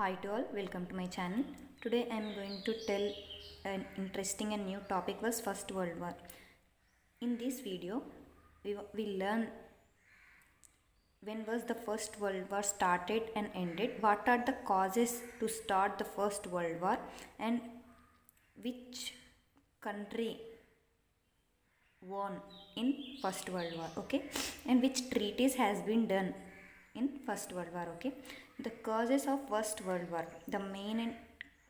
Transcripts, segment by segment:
Hi to all, welcome to my channel. Today I am going to tell an interesting and new topic was First World War. In this video, we learn when was the First World War started and ended, what are the causes to start the First World War, and which country won in First World War, okay, and which treaties has been done in First World War, okay. The causes of First World War, the main and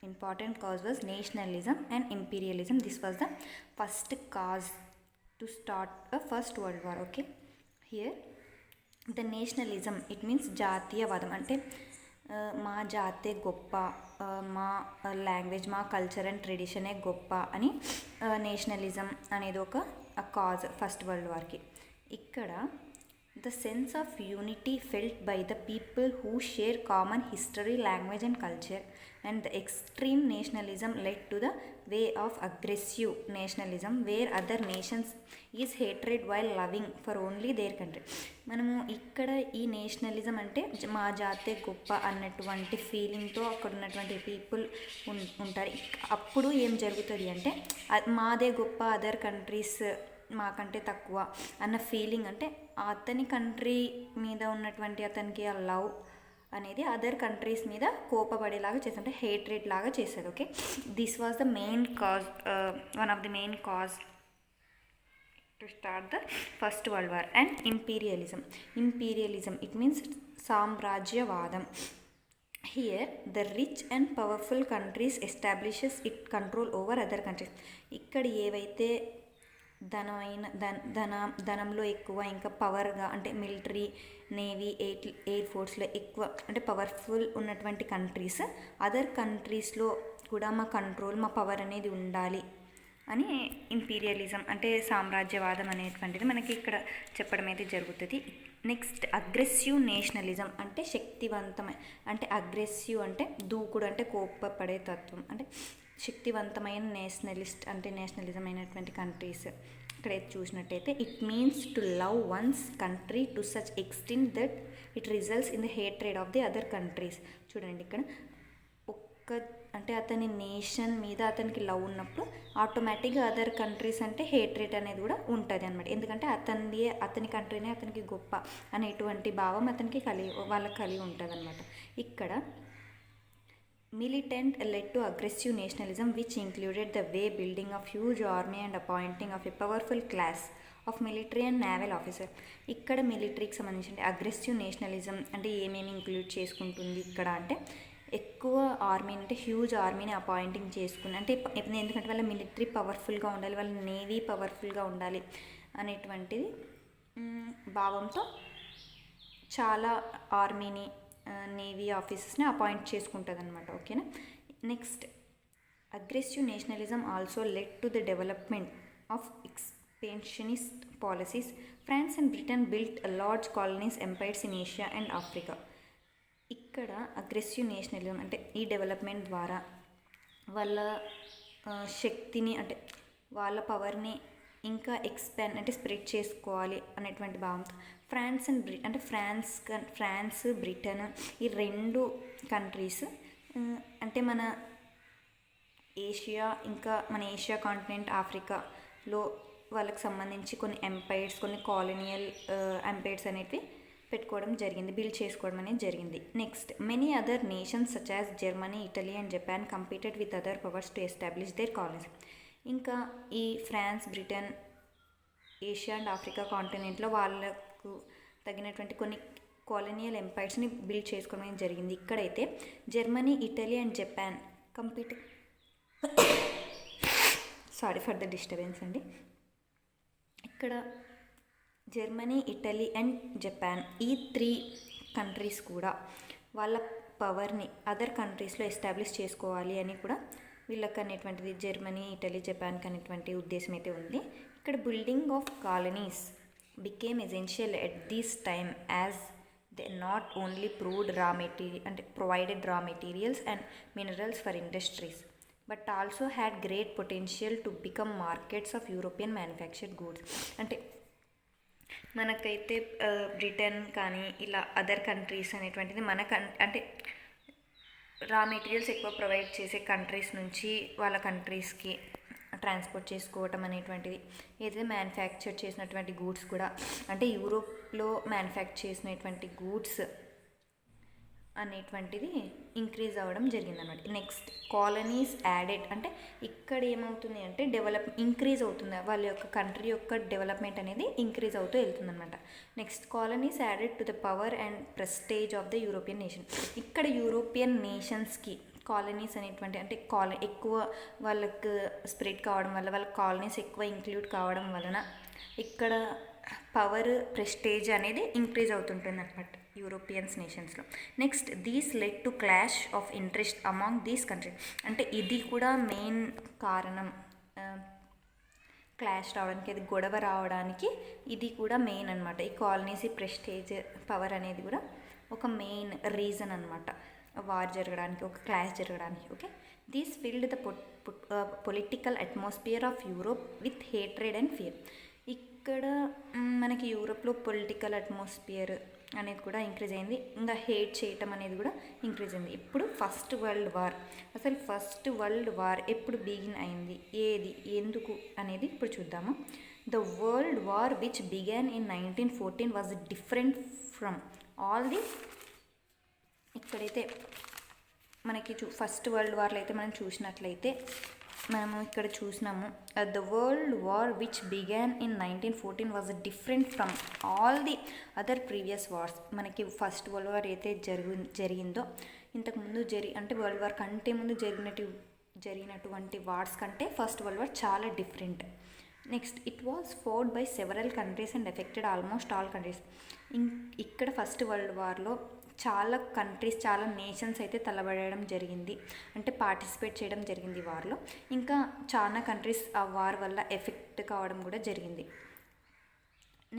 important cause was nationalism and imperialism. This was the first cause to start a First World War, okay. Here the nationalism, it means జాతీయవాదం అంటే మా జాతే గొప్ప, మా language, మా culture and ట్రెడిషనే గొప్ప అని nationalism అనేది ఒక కాజ్ ఫస్ట్ వరల్డ్ వార్కి. ఇక్కడ the sense of unity felt by the people who share common history, language and culture, and the extreme nationalism led to the way of aggressive nationalism where other nations is hatred while loving for only their country. మనము ఇక్కడ ఈ nationalism అంటే మా జాతే గొప్ప అన్నటువంటి ఫీలింగ్తో అక్కడ ఉన్నటువంటి పీపుల్ ఉంటారు. అప్పుడు ఏం జరుగుతుంది అంటే మాదే గొప్ప, అదర్ కంట్రీస్ మాకంటే తక్కువ అన్న ఫీలింగ్, అంటే అతని కంట్రీ మీద ఉన్నటువంటి అతనికి ఆ లవ్ అనేది అదర్ కంట్రీస్ మీద కోపపడేలాగా చేస్తుంది, అంటే హేట్రేట్ లాగా చేస్తుంది, okay. This was the main cause, one of the main cause to start the first world war. And imperialism it means సామ్రాజ్యవాదం. Here the rich and powerful countries establishes it control over other countries. ఇక్కడ ఏవైతే ధనంలో ఎక్కువ, ఇంకా పవర్గా అంటే military, navy, air ఫోర్స్లో ఎక్కువ అంటే powerful ఉన్నటువంటి countries other కంట్రీస్లో కూడా మా కంట్రోల్, మా పవర్ అనేది ఉండాలి అని ఇంపీరియలిజం అంటే సామ్రాజ్యవాదం అనేటువంటిది మనకి ఇక్కడ చెప్పడం అయితే జరుగుతుంది. నెక్స్ట్ అగ్రెసివ్ నేషనలిజం అంటే శక్తివంతమైన, అంటే అగ్రెసివ్ అంటే దూకుడు, అంటే కోపపడే తత్వం, అంటే శక్తివంతమైన నేషనలిస్ట్ అంటే నేషనలిజం అయినటువంటి కంట్రీస్ ఇక్కడ చూసినట్టయితే it means to love once country to such extent that it results in the hatred of the other countries. చూడండి ఇక్కడ అంటే అతని నేషన్ మీద అతనికి లవ్ ఉన్నప్పుడు ఆటోమేటిక్గా అదర్ కంట్రీస్ అంటే హేట్రేట్ అనేది కూడా ఉంటుంది అనమాట. ఎందుకంటే అతని కంట్రీనే అతనికి గొప్ప అనేటువంటి భావం అతనికి వాళ్ళకి కలిగి ఉంటుంది అనమాట. ఇక్కడ militant led to aggressive nationalism which included the way building of huge army and appointing of a powerful class of military and naval officer. ఇక్కడ మిలిటరీకి సంబంధించిన అగ్రెసివ్ నేషనలిజం అంటే ఏమేమి ఇంక్లూడ్ చేసుకుంటుంది ఇక్కడ అంటే ఎక్కువ ఆర్మీ అంటే హ్యూజ్ ఆర్మీని అపాయింటింగ్ చేసుకుని, అంటే ఎందుకంటే వాళ్ళ మిలిటరీ పవర్ఫుల్గా ఉండాలి, వాళ్ళ నేవీ పవర్ఫుల్గా ఉండాలి అనేటువంటిది భావంతో చాలా ఆర్మీని, నేవీ ఆఫీసర్స్ని అపాయింట్ చేసుకుంటుంది అనమాట, ఓకేనా. Next aggressive nationalism also led to the development of expansionist policies. France and Britain built large colonies empires in Asia and Africa. ఇక్కడ అగ్రెసివ్ నేషనలిజం అంటే ఈ డెవలప్మెంట్ ద్వారా వాళ్ళ శక్తిని, అంటే వాళ్ళ పవర్ని ఇంకా ఎక్స్పాండ్ అంటే స్ప్రెడ్ చేసుకోవాలి అనేటువంటి భావంతో ఫ్రాన్స్ అండ్ అంటే ఫ్రాన్స్, బ్రిటన్ ఈ రెండు కంట్రీస్ అంటే మన ఏషియా కాంటినెంట్, ఆఫ్రికాలో వాళ్ళకి సంబంధించి కొన్ని ఎంపైర్స్, కొన్ని కాలనియల్ ఎంపైర్స్ అనేవి బిల్డ్ చేసుకోవడం అనేది జరిగింది. Next many other nations such as Germany, Italy and Japan competed with other powers to establish their colonies. ఇంకా ఈ France, Britain, Asia and Africa కాంటినెంట్లో వాళ్ళకు తగినటువంటి కొన్ని కాలనియల్ ఎంపైర్స్ని బిల్డ్ చేసుకోవడం అనేది జరిగింది. ఇక్కడైతే Germany, Italy and Japan sorry for the disturbance అండి. ఇక్కడ జర్మనీ, ఇటలీ అండ్ జపాన్ ఈ 3 కంట్రీస్ కూడా వాళ్ళ పవర్ని అదర్ కంట్రీస్లో ఎస్టాబ్లిష్ చేసుకోవాలి అని కూడా వీళ్ళకి అనేటువంటిది జర్మనీ, ఇటలీ, జపాన్కి అనేటువంటి ఉద్దేశం అయితే ఉంది. ఇక్కడ building of colonies became essential at this time as they not only provided రా materials and minerals for industries but also had great potential to become markets of European manufactured goods. అంటే మనకైతే Britain కానీ ఇలా other countries అనేటువంటిది అంటే రా materials ఎక్కువ provide చేసే కంట్రీస్ నుంచి వాళ్ళ కంట్రీస్కి ట్రాన్స్పోర్ట్ చేసుకోవటం అనేటువంటిది, ఏదైతే మ్యానుఫ్యాక్చర్ చేసినటువంటి గూడ్స్ కూడా అంటే యూరోప్లో మ్యానుఫ్యాక్చర్ చేసినటువంటి గూడ్స్ అనేటువంటిది ఇంక్రీజ్ అవ్వడం జరిగిందన్నమాట. నెక్స్ట్ కాలనీస్ యాడెడ్, అంటే ఇక్కడ ఏమవుతుంది అంటే ఇంక్రీజ్ అవుతుంది, వాళ్ళ యొక్క కంట్రీ యొక్క డెవలప్మెంట్ అనేది ఇంక్రీజ్ అవుతూ వెళ్తుందన్నమాట. Next colonies added to the power and prestige of the European nation. ఇక్కడ యూరోపియన్ నేషన్స్కి కాలనీస్ అనేటువంటి అంటే ఎక్కువ వాళ్ళకు స్ప్రెడ్ కావడం వల్ల, వాళ్ళ కాలనీస్ ఎక్కువ ఇంక్లూడ్ కావడం వలన ఇక్కడ పవర్ ప్రెస్టేజ్ అనేది ఇంక్రీజ్ అవుతుంటుంది అనమాట యూరోపియన్స్ నేషన్స్లో. Next these led to clash of interest among these countries, అంటే ఇది కూడా మెయిన్ కారణం క్లాష్ రావడానికి, అది గొడవ రావడానికి ఇది కూడా మెయిన్ అనమాట. ఈ కాలనీస్ ప్రెస్టేజ్ పవర్ అనేది కూడా ఒక మెయిన్ రీజన్ అనమాట వార్ జరగడానికి, ఒక క్లాష్ జరగడానికి. Okay, these field the political atmosphere of Europe with hatred and fear. ఇక్కడ మనకి యూరోప్లో పొలిటికల్ అట్మాస్ఫియర్ అనేది కూడా ఇంక్రీజ్ అయింది, ఇంకా హేట్ చేయటం అనేది కూడా ఇంక్రీజ్ అయింది. ఇప్పుడు ఫస్ట్ వరల్డ్ వార్, అసలు ఫస్ట్ వరల్డ్ వార్ ఎప్పుడు బిగిన్ అయింది, ఏది, ఎందుకు అనేది ఇప్పుడు చూద్దాము. The world war which began in 1914 was different from all the. ఇక్కడైతే మనకి ఫస్ట్ వరల్డ్ వార్లో అయితే మనం చూసినట్లయితే మనము ఇక్కడ చూసినాము, the world war which began in 1914 was different from all the other previous wars. మనకి ఫస్ట్ వరల్డ్ వార్ అయితే జరిగిందో ఇంతకుముందు అంటే వరల్డ్ వార్ కంటే ముందు జరిగినటువంటి వార్స్ కంటే ఫస్ట్ వరల్డ్ వార్ చాలా different. Next it was fought by several countries and affected almost all countries. ఇక్కడ ఫస్ట్ వరల్డ్ వార్లో చాలా కంట్రీస్, చాలా నేషన్స్ అయితే తలబడడం జరిగింది, అంటే పార్టిసిపేట్ చేయడం జరిగింది వార్లో. ఇంకా చాలా కంట్రీస్ ఆ వార్ వల్ల ఎఫెక్ట్ కావడం కూడా జరిగింది.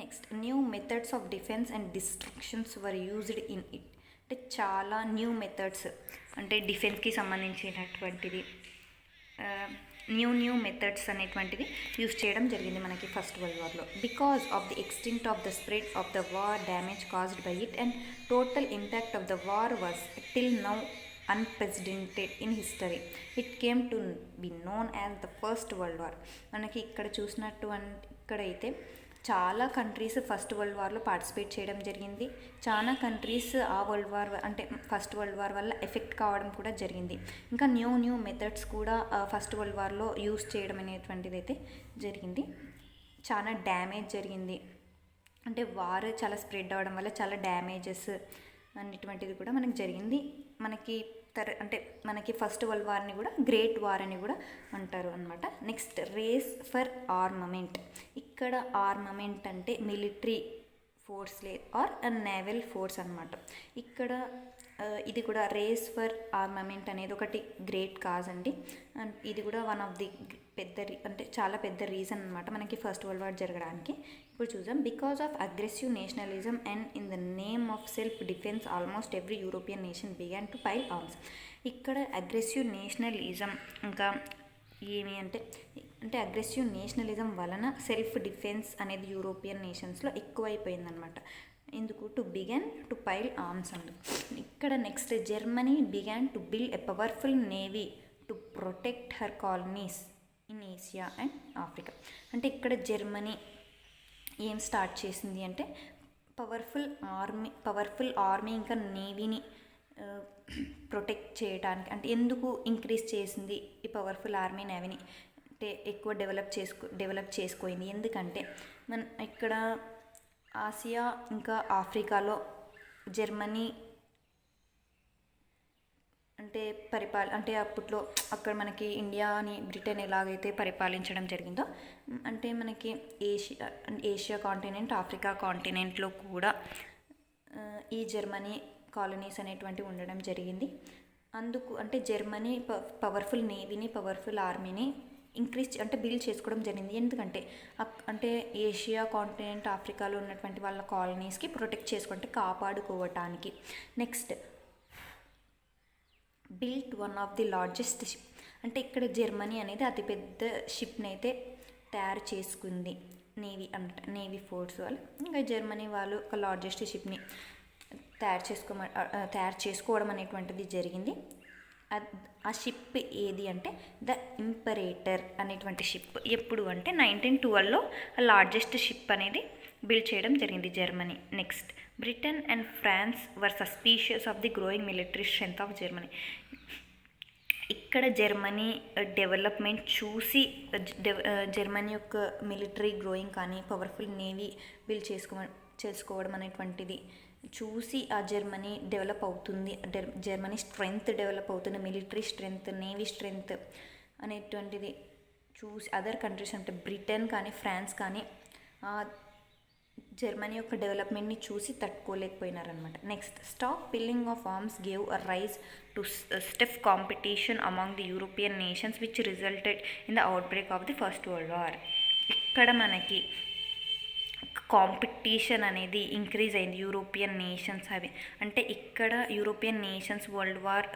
Next new methods of defence and destructions were used in it, అంటే చాలా న్యూ మెథడ్స్ అంటే డిఫెన్స్కి సంబంధించినటువంటిది న్యూ మెథడ్స్ అనేటువంటిది యూజ్ చేయడం జరిగింది మనకి ఫస్ట్ వరల్డ్ వార్లో. Because of the extent of the spread of the war, damage caused by it and total impact of the war was till now unprecedented in history. It came to be known as the first world war. మనకి ఇక్కడ చూసినట్టు ఇక్కడైతే చాలా countries first world వార్లో participate చేయడం జరిగింది, చాలా countries ఆ వరల్డ్ వార్ అంటే ఫస్ట్ వరల్డ్ వార్ వల్ల ఎఫెక్ట్ కావడం కూడా జరిగింది. ఇంకా న్యూ మెథడ్స్ కూడా ఫస్ట్ వరల్డ్ వార్లో యూజ్ చేయడం అనేటువంటిది అయితే జరిగింది. చాలా డ్యామేజ్ జరిగింది, అంటే వార్ చాలా స్ప్రెడ్ అవ్వడం వల్ల చాలా డ్యామేజెస్ అనేటువంటిది కూడా మనకి జరిగింది. మనకి ఫస్ట్ వరల్డ్ వార్ని కూడా గ్రేట్ వార్ అని కూడా అంటారు అనమాట. Next race for armament. ఇక్కడ ఆర్మమెంట్ అంటే military force or naval force అనమాట. ఇక్కడ ఇది కూడా రేస్ ఫర్ ఆర్మమెంట్ అనేది ఒకటి గ్రేట్ కాజ్ అండి. అండ్ ఇది కూడా వన్ ఆఫ్ ది చాలా పెద్ద రీజన్ అనమాట మనకి ఫస్ట్ వరల్డ్ వార్ జరగడానికి. ఇప్పుడు చూద్దాం. Because of aggressive nationalism and in the name of self defence almost every European nation began to pile arms. ఇక్కడ అగ్రెసివ్ నేషనలిజం ఇంకా ఏమి అంటే అగ్రెసివ్ నేషనలిజం వలన సెల్ఫ్ డిఫెన్స్ అనేది యూరోపియన్ నేషన్స్లో ఎక్కువైపోయిందనమాట. ఎందుకు? To began to pile arms and ఇక్కడ next Germany began to build a powerful navy to protect her colonies in Asia and Africa. అంటే ఇక్కడ జర్మనీ ఏం స్టార్ట్ చేసింది అంటే పవర్ఫుల్ ఆర్మీ ఇంకా నేవీని ప్రొటెక్ట్ చేయడానికి. అంటే ఎందుకు ఇంక్రీజ్ చేసింది ఈ పవర్ఫుల్ ఆర్మీ నేవీని అంటే ఎక్కువ డెవలప్ చేసుకోయింది. ఎందుకంటే ఇక్కడ ఆసియా ఇంకా ఆఫ్రికాలో జర్మనీ అంటే అప్పట్లో అక్కడ మనకి ఇండియాని బ్రిటన్ ఎలాగైతే పరిపాలించడం జరిగిందో అంటే మనకి ఏషియా కాంటినెంట్, ఆఫ్రికా కాంటినెంట్లో కూడా ఈ జర్మనీ కాలనీస్ అనేటువంటివి ఉండడం జరిగింది. అందుకు అంటే జర్మనీ పవర్ఫుల్ నేవీని, పవర్ఫుల్ ఆర్మీని బిల్డ్ చేసుకోవడం జరిగింది. ఎందుకంటే ఏషియా కాంటినెంట్, ఆఫ్రికాలో ఉన్నటువంటి వాళ్ళ కాలనీస్కి ప్రొటెక్ట్ చేసుకుంటే కాపాడుకోవటానికి. Next built one of the largest ship. అంటే ఇక్కడ జర్మనీ అనేది అతిపెద్ద షిప్ని అయితే తయారు చేసుకుంది నేవీ ఫోర్స్ వాళ్ళు. ఇంకా జర్మనీ వాళ్ళు ఒక లార్జెస్ట్ షిప్ని తయారు చేసుకోవడం అనేటువంటిది జరిగింది. ఆ షిప్ ఏది అంటే ద ఇంపరేటర్ అనేటువంటి షిప్. ఎప్పుడు అంటే 1912లో లార్జెస్ట్ షిప్ అనేది బిల్డ్ చేయడం జరిగింది Germany. Next, Britain and France were suspicious of the growing military strength of Germany. ఇక్కడ జర్మనీ డెవలప్మెంట్ చూసి జర్మనీ యొక్క మిలిటరీ గ్రోయింగ్ కానీ పవర్ఫుల్ నేవీ బిల్డ్ చేసుకోవడం అనేటువంటిది చూసి ఆ జర్మనీ డెవలప్ అవుతుంది, జర్మనీ స్ట్రెంగ్త్ డెవలప్ అవుతుంది, మిలిటరీ స్ట్రెంగ్త్, నేవీ స్ట్రెంగ్త్ అనేటువంటిది చూసి అదర్ కంట్రీస్ అంటే బ్రిటన్ కానీ ఫ్రాన్స్ కానీ జర్మనీ యొక్క డెవలప్మెంట్ని చూసి తట్టుకోలేకపోయినారనమాట. Next, stockpiling of arms gave a rise to stiff competition among the European nations which resulted in the outbreak of the first world war. ఇక్కడ మనకి కాంపిటీషన్ అనేది ఇంక్రీజ్ అయింది యూరోపియన్ నేషన్స్ అవి అంటే ఇక్కడ యూరోపియన్ నేషన్స్ వరల్డ్ వార్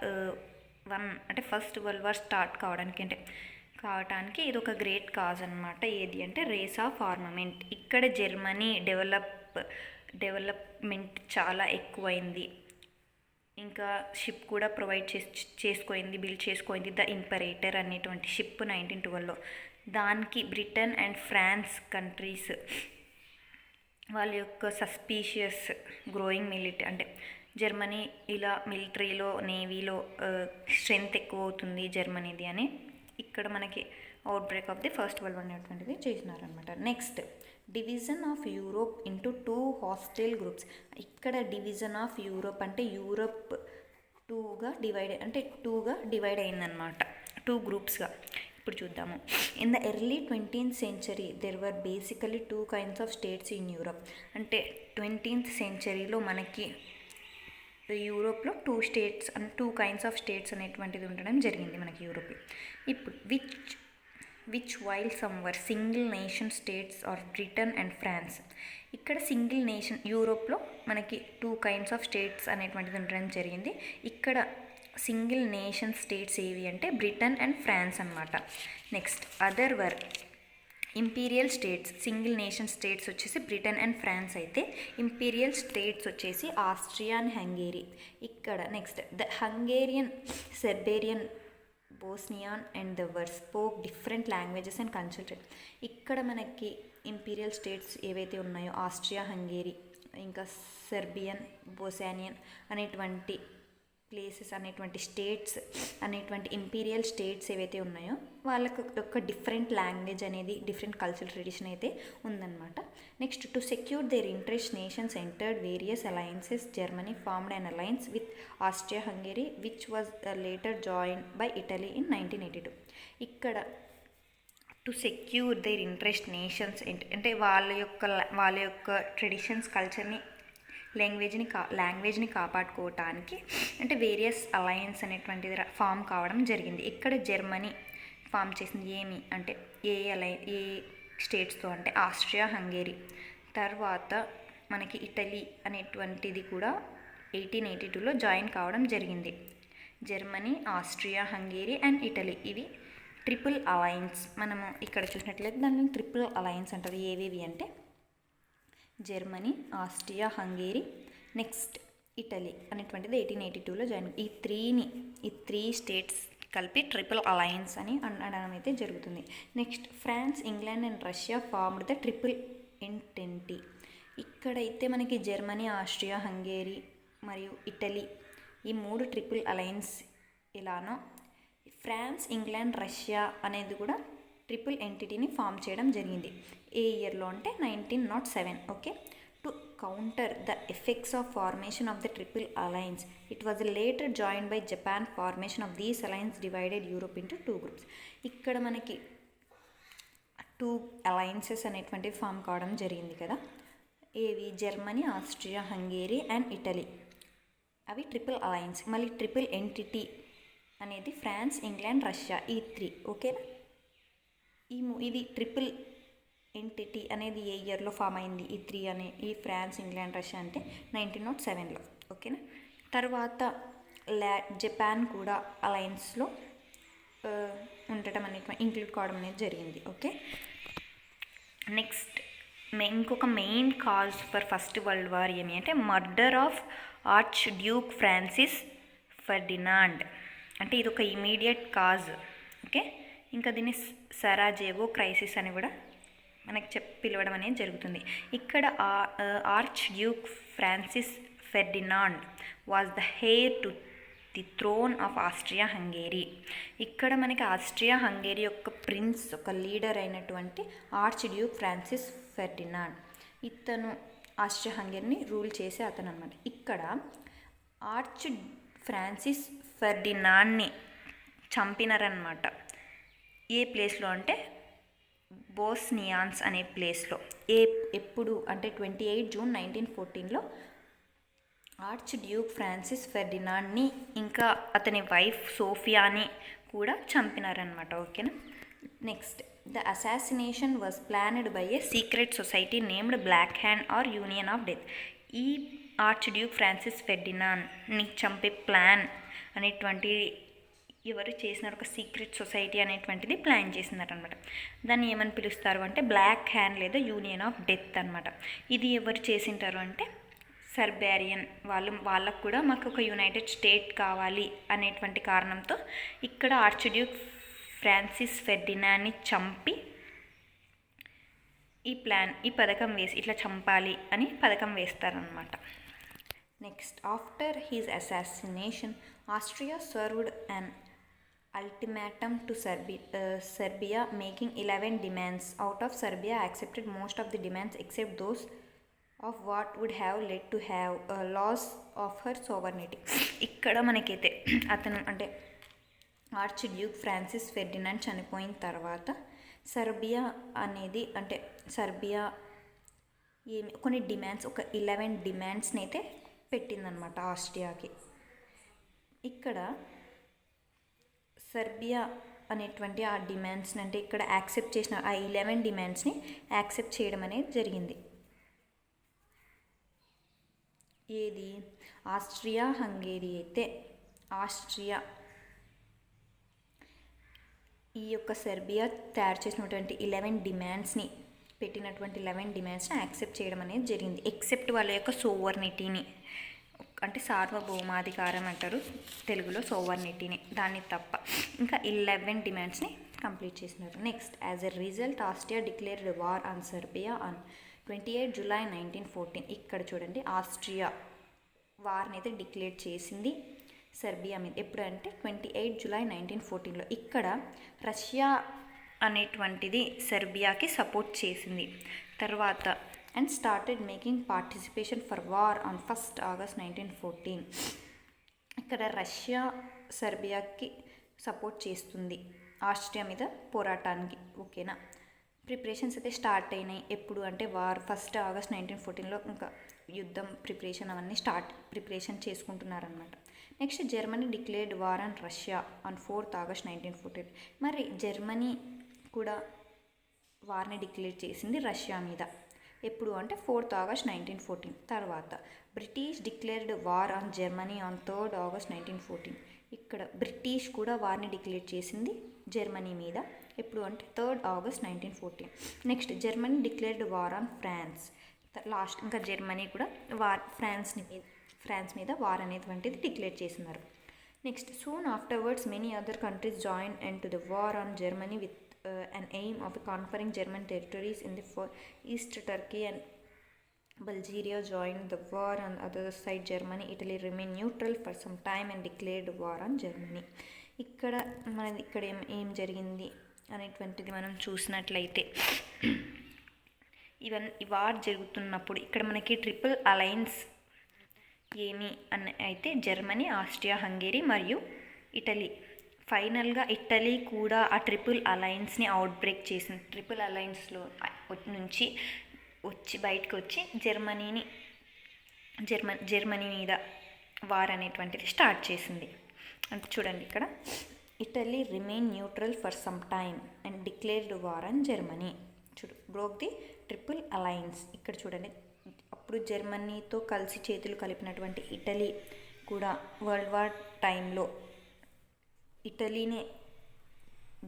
1 అంటే first world war start కావడానికి ఇది ఒక గ్రేట్ కాజ్ అనమాట. ఏది అంటే రేస్ ఆఫ్ ఆర్మమెంట్. ఇక్కడ జర్మనీ డెవలప్మెంట్ చాలా ఎక్కువైంది, ఇంకా షిప్ కూడా ప్రొవైడ్ బిల్డ్ చేసుకోయింది ద ఇంపరేటర్ అనేటువంటి షిప్ 1912లో. దానికి బ్రిటన్ అండ్ ఫ్రాన్స్ కంట్రీస్ వాళ్ళ యొక్క సస్పీషియస్ గ్రోయింగ్ అంటే జర్మనీ ఇలా మిలిటరీలో నేవీలో స్ట్రెంగ్త్ ఎక్కువ అవుతుంది జర్మనీది అని ఇక్కడ మనకి outbreak of the first world war అనేటువంటిది చేసినారనమాట. Next, division of Europe into 2 hostile groups. ఇక్కడ డివిజన్ ఆఫ్ యూరోప్ అంటే యూరోప్ 2గా డివైడ్ అయిందనమాట, 2 గ్రూప్స్గా. ఇప్పుడు చూద్దాము. In the early 20th century there were basically 2 kinds of states in Europe. అంటే 20th centuryలో మనకి యూరోప్లో 2 kinds ఆఫ్ స్టేట్స్ అనేటువంటిది ఉండడం జరిగింది మనకి యూరోప్లో. ఇప్పుడు which while some were single nation states are Britain and France. ఇక్కడ సింగిల్ నేషన్ యూరోప్లో మనకి 2 kinds ఆఫ్ స్టేట్స్ అనేటువంటిది ఉండడం జరిగింది. ఇక్కడ సింగిల్ నేషన్ స్టేట్స్ ఏవి అంటే బ్రిటన్ అండ్ ఫ్రాన్స్ అనమాట. Next, other were imperial states. Single nation states వచ్చేసి బ్రిటన్ అండ్ ఫ్రాన్స్ అయితే ఇంపీరియల్ స్టేట్స్ వచ్చేసి ఆస్ట్రియా అండ్ హంగేరీ. ఇక్కడ next, the Hungarian, Serbian, Bosnian and the were spoke different languages and culture. ఇక్కడ మనకి imperial states ఏవైతే ఉన్నాయో Austria, Hungary, ఇంకా Serbian, Bosnian అనేటువంటి ప్లేసెస్ అనేటువంటి స్టేట్స్ అనేటువంటి ఇంపీరియల్ స్టేట్స్ ఏవైతే ఉన్నాయో వాళ్ళకు ఒక డిఫరెంట్ లాంగ్వేజ్ అనేది, డిఫరెంట్ కల్చరల్ ట్రెడిషన్ అయితే ఉందన్నమాట. Next, to secure their interest nations entered various alliances. Germany formed an alliance with Austria Hungary which was later join by Italy in 1982. ఇక్కడ to secure their interest nations అంటే వాళ్ళ యొక్క traditions, కల్చర్ని, లాంగ్వేజ్ని కాపాడుకోవటానికి అంటే various alliance అనేటువంటిది form కావడం జరిగింది. ఇక్కడ జర్మనీ ఫామ్ చేసింది ఏమి అంటే ఏ స్టేట్స్తో అంటే ఆస్ట్రియా, హంగేరీ. తర్వాత మనకి ఇటలీ అనేటువంటిది కూడా 1882లో జాయిన్ కావడం జరిగింది. Germany, Austria, Hungary and Italy ఇవి ట్రిపుల్ అలయన్స్. మనము ఇక్కడ చూసినట్లయితే దాన్ని ట్రిపుల్ అలయన్స్ అంటారు. ఏవేవి అంటే Germany, Austria, Hungary, next Italy అనేటువంటిది 1882లో జాయిన్. ఈ త్రీ స్టేట్స్ కలిపి ట్రిపుల్ అలయన్స్ అని అనడం అయితే జరుగుతుంది. Next, France, England and Russia formed the triple entente. ఇక్కడైతే మనకి జర్మనీ, ఆస్ట్రియా, హంగేరీ మరియు ఇటలీ ఈ 3 ట్రిపుల్ అలయన్స్ ఇలానో ఫ్రాన్స్, ఇంగ్లాండ్, రష్యా అనేది కూడా ట్రిపుల్ ఎంటిటీని ఫామ్ చేయడం జరిగింది. ఏ ఇయర్లో అంటే 1907. Okay, to counter the effects of formation of the triple alliance it was later joined by Japan. Formation of these alliance divided Europe into 2 groups. ఇక్కడ మనకి 2 alliances అనేటువంటివి form కావడం జరిగింది కదా. ఏవి? Germany, Austria, Hungary and Italy. అవి triple alliance. మళ్ళీ triple entity అనేది ఫ్రాన్స్, ఇంగ్లాండ్, రష్యా ఈ 3. ఓకేనా? ఇది ట్రిపుల్ ఎంటిటీ అనేది ఏ ఇయర్లో ఫామ్ అయింది? ఈ ఫ్రాన్స్, ఇంగ్లాండ్, రష్యా అంటే 1907లో. ఓకేనా? తర్వాత జపాన్ కూడా అలయన్స్లో ఉండటం అనేది ఇంక్లూడ్ కావడం అనేది జరిగింది. ఓకే, నెక్స్ట్ ఇంకొక main cause for first world war ఏమి అంటే murder of arch Duke Francis Ferdinand. అంటే ఇది ఒక ఇమీడియట్ కాజ్. ఓకే, ఇంకా దీన్ని సరాజేవో క్రైసిస్ అని కూడా మనకి పిలవడం అనేది జరుగుతుంది. ఇక్కడ archduke Francis Ferdinand was the heir to the throne of Austria Hungary. ఇక్కడ మనకి ఆస్ట్రియా హంగేరీ యొక్క ప్రిన్స్, ఒక లీడర్ అయినటువంటి ఆర్చ్ డ్యూక్ ఫ్రాన్సిస్ ఫెర్డినాండ్, ఇతను ఆస్ట్రియా హంగేరీని రూల్ చేసే అతను అనమాట. ఇక్కడ ఆర్చ్ ఫ్రాన్సిస్ ఫెర్డినాండ్ని చంపినారనమాట. ఏ ప్లేస్లో అంటే బోస్నియాన్స్ అనే ప్లేస్లో. ఎప్పుడు అంటే 28 జూన్ 1914లో ఆర్చ్ డ్యూక్ ఫ్రాన్సిస్ ఫెర్డినాండ్ని ఇంకా అతని వైఫ్ సోఫియాని కూడా చంపినారనమాట. ఓకేనా. Next, the assassination was planned by a secret society named Black Hand or Union of Death. ఈ ఆర్చ్ డ్యూక్ ఫ్రాన్సిస్ ఫెర్డినాండ్ని చంపే ప్లాన్ అనేటువంటి ఎవరు చేసినారు, ఒక సీక్రెట్ సొసైటీ అనేటువంటిది ప్లాన్ చేసినారనమాట. దాన్ని ఏమని పిలుస్తారు అంటే బ్లాక్ హ్యాండ్ లేదా యూనియన్ ఆఫ్ డెత్ అనమాట. ఇది ఎవరు చేసింటారు అంటే సర్బేరియన్ వాళ్ళకు కూడా మాకు ఒక యునైటెడ్ స్టేట్ కావాలి అనేటువంటి కారణంతో ఇక్కడ ఆర్చ్డ్యూక్ ఫ్రాన్సిస్ ఫెర్డినాండ్ని చంపి ఈ పథకం వేసి ఇట్లా చంపాలి అని పథకం వేస్తారనమాట. Next, after his assassination Austria served an ultimatum to Serbia making 11 demands. Out of Serbia accepted most of the demands except those of what would have led to have a loss of her sovereignty. ఇక్కడ మనకైతే అతను అంటే arch Duke Francis Ferdinand చనిపోయిన తర్వాత Serbia అనేది అంటే Serbia కొన్ని demands, ఒక 11 డిమాండ్స్ని అయితే పెట్టిందనమాట ఆస్ట్రియాకి. ఇక్కడ సర్బియా అనేటువంటి ఆ డిమాండ్స్ని అంటే ఇక్కడ యాక్సెప్ట్ చేసిన ఆ 11 డిమాండ్స్ని యాక్సెప్ట్ చేయడం అనేది జరిగింది. ఏది ఆస్ట్రియా హంగేరీ అయితే ఆస్ట్రియా ఈ యొక్క సెర్బియా తయారు చేసినటువంటి 11 డిమాండ్స్ని పెట్టినటువంటి 11 డిమాండ్స్ని యాక్సెప్ట్ చేయడం అనేది జరిగింది. ఎక్సెప్ట్ వాళ్ళ యొక్క సోవర్నిటీని అంటే సార్వభౌమాధికారం అంటారు తెలుగులో, సోవర్నిటీని, దాన్ని తప్ప ఇంకా 11 డిమాండ్స్ని కంప్లీట్ చేసినారు. Next, as a result Austria declared war on Serbia on 28 July 1914. ఇక్కడ చూడండి, ఆస్ట్రియా వార్ని అయితే డిక్లేర్ చేసింది సెర్బియా మీద. ఎప్పుడు అంటే 28 జూలై 1914లో. ఇక్కడ రష్యా అనేటువంటిది సెర్బియాకి సపోర్ట్ చేసింది. తర్వాత and started making participation for war on 1st August 1914. ఇక్కడ రష్యా సెర్బియాకి సపోర్ట్ చేస్తుంది ఆస్ట్రియా మీద పోరాటానికి. ఓకేనా. ప్రిపరేషన్స్ అయితే స్టార్ట్ అయినాయి. ఎప్పుడు అంటే వార్ 1st ఆగస్ట్ 1914లో ఇంకా యుద్ధం ప్రిపరేషన్ అవన్నీ ప్రిపరేషన్ చేసుకుంటున్నారనమాట. Next, Germany declared war on Russia on 4th August 1914. మరి జర్మనీ కూడా వార్ని డిక్లేర్ చేసింది రష్యా మీద. ఎప్పుడు అంటే 4th ఆగస్ట్ 1914. తర్వాత British declared war on Germany on 3rd August 1914. ఇక్కడ బ్రిటిష్ కూడా వార్ని డిక్లేర్ చేసింది జర్మనీ మీద. ఎప్పుడు అంటే 3rd August 1914. Next, Germany declared war on France. Last ఇంకా జర్మనీ కూడా ఫ్రాన్స్ మీద వార్ అనేటువంటిది డిక్లేర్ చేస్తున్నారు. Next, soon afterwards many other countries join and to the war on Germany with an aim of conquering German territories in the East. Turkey and Bulgaria joined the war. On the other side, Germany, Italy remained neutral for some time and declared war on Germany. ఇక్కడ ఏం జరిగింది అనేటువంటిది మనం చూసినట్లయితే ఈ war జరుగుతున్నప్పుడు ఇక్కడ మనకి ట్రిపుల్ అలయన్స్ ఏమి అని అయితే జర్మనీ, ఆస్ట్రియా హంగేరీ మరియు ఇటలీ. ఫైనల్గా ఇటలీ కూడా ఆ ట్రిపుల్ అలయన్స్ని అవుట్బ్రేక్ చేసింది. ట్రిపుల్ అలయన్స్లో నుంచి బయటకు వచ్చి జర్మనీ మీద వార్ అనేటువంటిది స్టార్ట్ చేసింది. అంటే చూడండి, ఇక్కడ Italy remain neutral for some time and declared war on Germany. Broke the triple alliance. ఇక్కడ చూడండి, అప్పుడు జర్మనీతో కలిసి చేతులు కలిపినటువంటి ఇటలీ కూడా వరల్డ్ వార్ టైంలో ఇటలీనే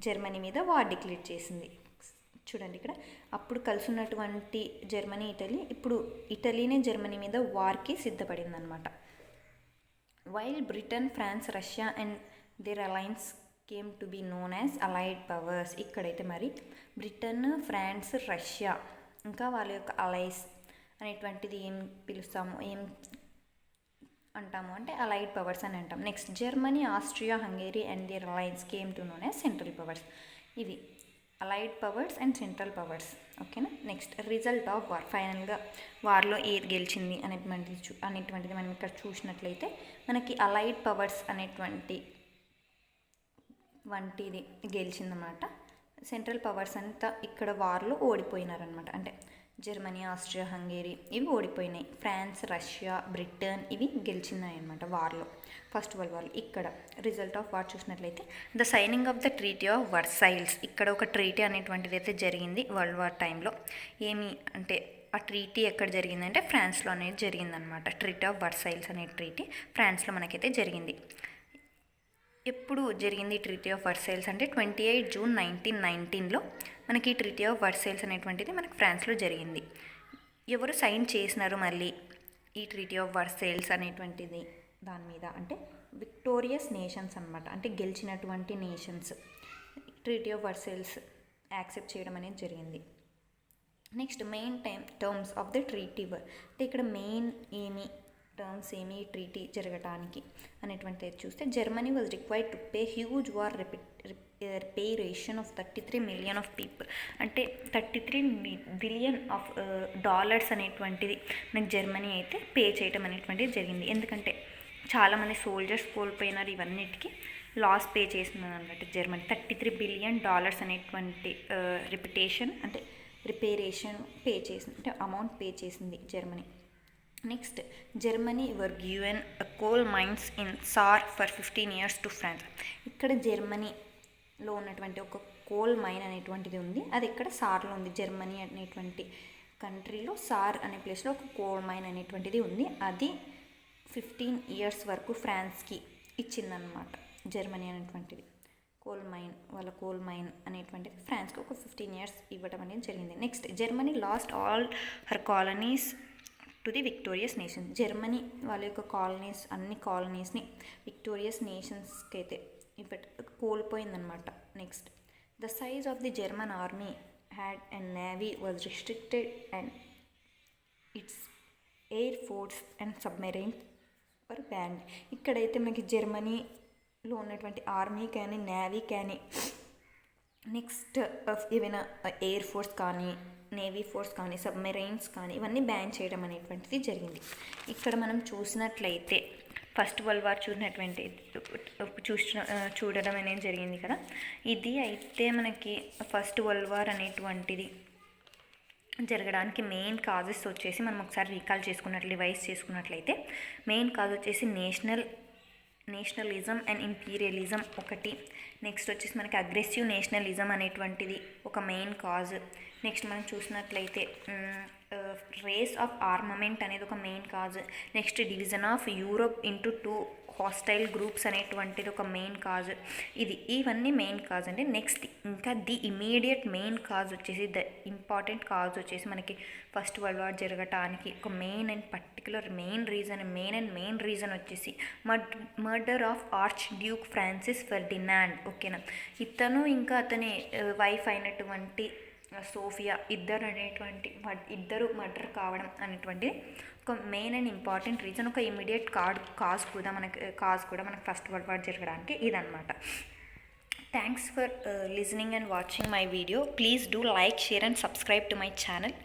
జర్మనీ మీద వార్ డిక్లేర్ చేసింది. చూడండి, ఇక్కడ అప్పుడు కలిసి ఉన్నటువంటి జర్మనీ, ఇటలీ, ఇప్పుడు ఇటలీనే జర్మనీ మీద వార్కి సిద్ధపడింది అనమాట. While Britain, France, Russia and their alliance came to be known as allied powers. ఇక్కడైతే మరి బ్రిటన్, ఫ్రాన్స్, రష్యా ఇంకా వాళ్ళ యొక్క అలైస్ అనేటువంటిది ఏం పిలుస్తాము, ఏం అంటాము అంటే అలైడ్ పవర్స్ అని అంటాం. Next Germany, Austria, Hungary and their alliance came to known as central powers. ఇవి allied powers and central powers. ఓకేనా. Next result of war. ఫైనల్గా వార్లో ఏది గెలిచింది అనేటువంటిది మనం ఇక్కడ చూసినట్లయితే మనకి అలైడ్ పవర్స్ వంటిది గెలిచిందన్నమాట. సెంట్రల్ పవర్స్ అంతా ఇక్కడ వార్లో ఓడిపోయినారనమాట. అంటే జర్మనీ, ఆస్ట్రియా, హంగేరీ ఇవి ఓడిపోయినాయి. ఫ్రాన్స్, రష్యా, బ్రిటన్ ఇవి గెలిచినాయి అనమాట వార్లో, ఫస్ట్ వరల్డ్ వార్. ఇక్కడ రిజల్ట్ ఆఫ్ వార్ చూసినట్లయితే the signing off the treaty of Versailles. ఇక్కడ ఒక ట్రీటీ అనేటువంటిది అయితే జరిగింది వరల్డ్ వార్ టైంలో. ఏమి అంటే ఆ ట్రీటీ ఎక్కడ జరిగిందంటే ఫ్రాన్స్లో అనేది జరిగిందనమాట. ట్రీటీ ఆఫ్ వర్సైల్స్ అనే ట్రీటీ ఫ్రాన్స్లో మనకైతే జరిగింది. ఎప్పుడు జరిగింది ఈ ట్రీటీ ఆఫ్ వర్సైల్స్ అంటే 28 జూన్ 1919లో మనకి ఈ ట్రీటీ ఆఫ్ వర్సైల్స్ అనేటువంటిది మనకి ఫ్రాన్స్లో జరిగింది. ఎవరు సైన్ చేసినారు మళ్ళీ ఈ ట్రీటీ ఆఫ్ వర్సైల్స్ అనేటువంటిది దాని మీద అంటే విక్టోరియస్ నేషన్స్ అనమాట. అంటే గెలిచినటువంటి nations treaty of Versailles accept చేయడం అనేది జరిగింది. Next main terms of the treaty అంటే ఇక్కడ మెయిన్ టర్మ్స్ ఏమి ట్రీటీ జరగడానికి అనేటువంటిది చూస్తే Germany was required to pay huge war reparation of 33 million of people. అంటే 33 బిలియన్ ఆఫ్ డాలర్స్ అనేటువంటిది మనకి జర్మనీ అయితే పే చేయడం అనేటువంటిది జరిగింది. ఎందుకంటే చాలామంది సోల్జర్స్ కోల్పోయినారు, ఇవన్నిటికీ లాస్ పే చేసింది అనమాట జర్మనీ. 33 బిలియన్ డాలర్స్ అనేటువంటి రిపేరేషన్ పే చేసింది, అంటే అమౌంట్ పే చేసింది Germany. Next Germany were given coal mines in Saar for 15 years to France. ఇక్కడ జర్మనీలో ఉన్నటువంటి ఒక కోల్ మైన్ అనేటువంటిది ఉంది, అది ఇక్కడ సార్లో ఉంది. జర్మనీ అనేటువంటి కంట్రీలో సార్ అనే ప్లేస్లో ఒక కోల్ మైన్ అనేటువంటిది ఉంది. అది 15 years వరకు ఫ్రాన్స్కి ఇచ్చిందనమాట జర్మనీ అనేటువంటిది. వాళ్ళ కోల్ మైన్ అనేటువంటిది ఫ్రాన్స్కి ఒక 15 years ఇవ్వడం అనేది జరిగింది. Next Germany lost all her colonies to the victorious nations. Germany వాళ్ళ యొక్క అన్ని కాలనీస్ని విక్టోరియస్ నేషన్స్కి అయితే కోల్పోయిందనమాట. Next the size of the German army had and navy was restricted and its air force and submarine were banned. ఇక్కడైతే మనకి జర్మనీలో ఉన్నటువంటి ఆర్మీ కానీ నేవీ కానీ నెక్స్ట్ ఏవైనా ఎయిర్ ఫోర్స్ కానీ నేవీ ఫోర్స్ కానీ సబ్మెరైన్స్ కానీ ఇవన్నీ బ్యాన్ చేయడం అనేటువంటిది జరిగింది. ఇక్కడ మనం చూసినట్లయితే ఫస్ట్ వరల్డ్ వార్ చూడడం అనేది జరిగింది కదా. ఇది అయితే మనకి ఫస్ట్ వరల్డ్ వార్ అనేటువంటిది జరగడానికి మెయిన్ కాజెస్ వచ్చేసి మనం ఒకసారి రివైజ్ చేసుకున్నట్లయితే మెయిన్ కాజ్ వచ్చేసి నేషనలిజం అండ్ ఇంపీరియలిజం ఒకటి. నెక్స్ట్ వచ్చేసి మనకి అగ్రెసివ్ నేషనలిజం అనేటువంటిది ఒక మెయిన్ కాజ్. నెక్స్ట్ మనం చూసినట్లయితే రేస్ ఆఫ్ ఆర్మమెంట్ అనేది ఒక main cause. Next division of Europe into 2 hostile groups అనేటువంటిది ఒక మెయిన్ కాజ్. ఇవన్నీ మెయిన్ కాజ్ అండి. నెక్స్ట్ ఇంకా ది ఇమీడియట్ మెయిన్ కాజ్ వచ్చేసి ఇంపార్టెంట్ కాజ్ వచ్చేసి మనకి ఫస్ట్ వరల్డ్ వార్ జరగటానికి ఒక మెయిన్ రీజన్ వచ్చేసి murder of arch Duke Francis Ferdinand. ఓకేనా. ఇతను ఇంకా అతని వైఫ్ అయినటువంటి సోఫియా ఇద్దరు మర్డర్ కావడం అనేటువంటిది ఒక మెయిన్ అండ్ ఇంపార్టెంట్ రీజన్, ఒక ఇమీడియట్ కాజ్ కూడా మనకి ఫస్ట్ వరల్డ్ వార్ జరగడానికి ఇదన్నమాట. Thanks for listening and watching my video. Please do like, share and subscribe to my channel.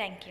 Thank you.